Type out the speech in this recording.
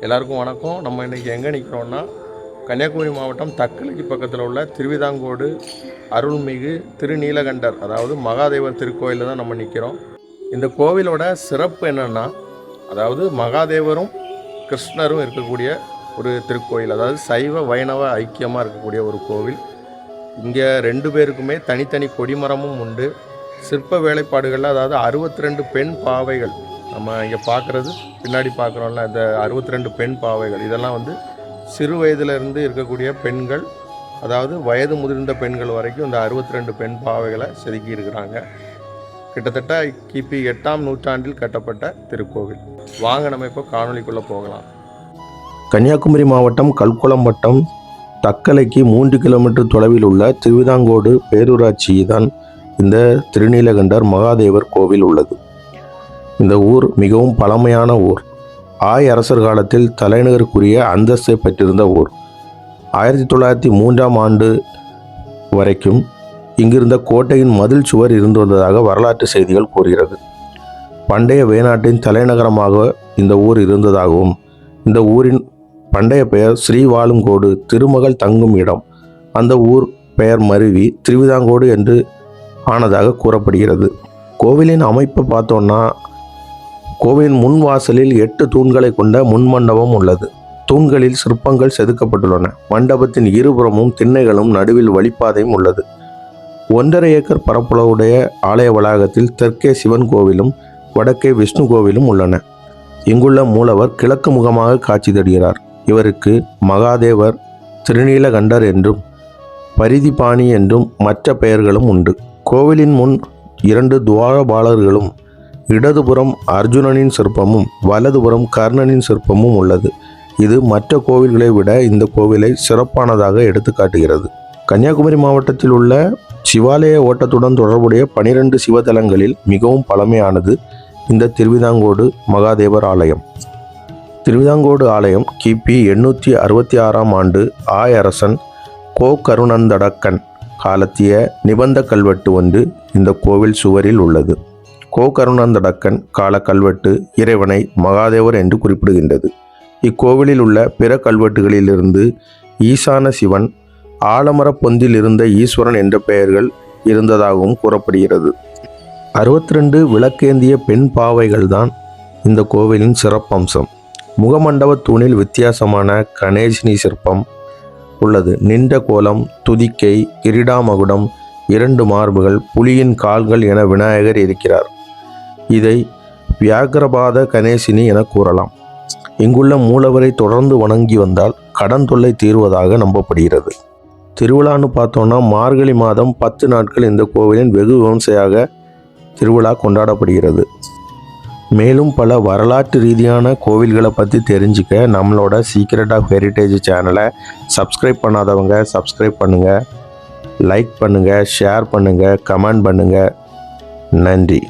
எல்லாருக்கும் வணக்கம். நம்ம இன்றைக்கி எங்கே நிற்கிறோன்னா கன்னியாகுமரி மாவட்டம் தக்கலைக்கு பக்கத்தில் உள்ள திருவிதாங்கோடு அருள்மிகு திருநீலகண்டர் அதாவது மகாதேவர் திருக்கோயிலில் தான் நம்ம நிற்கிறோம். இந்த கோவிலோட சிறப்பு என்னென்னா, அதாவது மகாதேவரும் கிருஷ்ணரும் இருக்கக்கூடிய ஒரு திருக்கோயில், அதாவது சைவ வைணவ ஐக்கியமாக இருக்கக்கூடிய ஒரு கோவில். இங்கே 2 பேருக்குமே தனித்தனி கொடிமரமும் உண்டு. சிற்ப வேலைப்பாடுகளில் அதாவது 62 பெண் பாவைகள் நம்ம இங்கே பார்க்குறது, பின்னாடி பார்க்குறோம்ல, இந்த 62 பெண் பாவைகள் இதெல்லாம் வந்து சிறு வயதிலிருந்து இருக்கக்கூடிய பெண்கள், அதாவது வயது முதிர்ந்த பெண்கள் வரைக்கும் இந்த 62 பெண் பாவைகளை செதுக்கி இருக்கிறாங்க. கிட்டத்தட்ட கிபி 8ஆம் நூற்றாண்டில் கட்டப்பட்ட திருக்கோவில். வாங்க நம்ம இப்போ காணொலிக்குள்ளே போகலாம். கன்னியாகுமரி மாவட்டம் கல்குளம் வட்டம் தக்கலைக்கு 3 கிலோமீட்டர் தொலைவில் உள்ள திருவிதாங்கோடு பேரூராட்சி தான் இந்த திருநீலகண்டர் மகாதேவர் கோவில் உள்ளது. இந்த ஊர் மிகவும் பழமையான ஊர். ஆய் அரசர் காலத்தில் தலைநகருக்குரிய அந்தஸ்தை பெற்றிருந்த ஊர். 1903ஆம் ஆண்டு வரைக்கும் இங்கிருந்த கோட்டையின் மதில் சுவர் இருந்து வந்ததாக வரலாற்று செய்திகள் கூறுகிறது. பண்டைய வேணாட்டின் தலைநகரமாக இந்த ஊர் இருந்ததாகவும், இந்த ஊரின் பண்டைய பெயர் ஸ்ரீவாலுங்கோடு, திருமகள் தங்கும் இடம். அந்த ஊர் பெயர் மருவி திருவிதாங்கோடு என்று ஆனதாக கூறப்படுகிறது. கோவிலின் அமைப்பை பார்த்தோன்னா, கோவிலின் முன் வாசலில் 8 தூண்களை கொண்ட முன்மண்டபம் உள்ளது. தூண்களில் சிற்பங்கள் செதுக்கப்பட்டுள்ளன. மண்டபத்தின் இருபுறமும் திண்ணைகளும் நடுவில் வழிப்பாதையும் உள்ளது. 1.5 ஏக்கர் பரப்பளவுடைய ஆலய வளாகத்தில் தெற்கே சிவன் கோவிலும் வடக்கே விஷ்ணு கோவிலும் உள்ளன. இங்குள்ள மூலவர் கிழக்கு முகமாக காட்சி தருகிறார். இவருக்கு மகாதேவர், திருநீலகண்டர் என்றும் பரிதிபாணி என்றும் மற்ற பெயர்களும் உண்டு. கோவிலின் முன் 2 துவாரபாலர்களும், இடதுபுறம் அர்ஜுனனின் சிற்பமும் வலதுபுறம் கர்ணனின் சிற்பமும் உள்ளது. இது மற்ற கோவில்களை விட இந்த கோவிலை சிறப்பானதாக எடுத்துக்காட்டுகிறது. கன்னியாகுமரி மாவட்டத்தில் உள்ள சிவாலய ஓட்டத்துடன் தொடர்புடைய 12 சிவத்தலங்களில் மிகவும் பழமையானது இந்த திருவிதாங்கோடு மகாதேவர் ஆலயம். திருவிதாங்கோடு ஆலயம் கிபி 866ஆம் ஆண்டு ஆய் அரசன் கோகருணந்தடக்கன் காலத்திய நிபந்த கல்வெட்டு ஒன்று இந்த கோவில் சுவரில் உள்ளது. கோகருணந்தடக்கன் கால கல்வெட்டு இறைவனை மகாதேவர் என்று குறிப்பிடுகின்றது. இக்கோவிலில் உள்ள பிற கல்வெட்டுகளிலிருந்து ஈசான சிவன், ஆலமர பொந்தில் இருந்த ஈஸ்வரன் என்ற பெயர்கள் இருந்ததாகவும் கூறப்படுகிறது. 62 விளக்கேந்திய பெண் பாவைகள் தான் இந்த கோவிலின் சிறப்பம்சம். முகமண்டப தூணில் வித்தியாசமான கணேசினி சிற்பம் உள்ளது. நின்ற கோலம், துதிக்கை, கிரீடாமகுடம், 2 மார்புகள், புலியின் கால்கள் என விநாயகர் இருக்கிறார். இதை வியாகரபாத கணேசினி என கூறலாம். இங்குள்ள மூலவரை தொடர்ந்து வணங்கி வந்தால் கடன் தொல்லை தீர்வதாக நம்பப்படுகிறது. திருவிழான்னு பார்த்தோன்னா, மார்கழி மாதம் 10 நாட்கள் இந்த கோவிலின் வெகு விமர்சையாக திருவிழா கொண்டாடப்படுகிறது. மேலும் பல வரலாற்று ரீதியான கோவில்களை பற்றி தெரிஞ்சுக்க நம்மளோட சீக்ரெட் ஆஃப் ஹெரிட்டேஜ் சேனலை சப்ஸ்கிரைப் பண்ணாதவங்க சப்ஸ்கிரைப் பண்ணுங்கள், லைக் பண்ணுங்கள், ஷேர் பண்ணுங்கள், கமெண்ட் பண்ணுங்கள். நன்றி.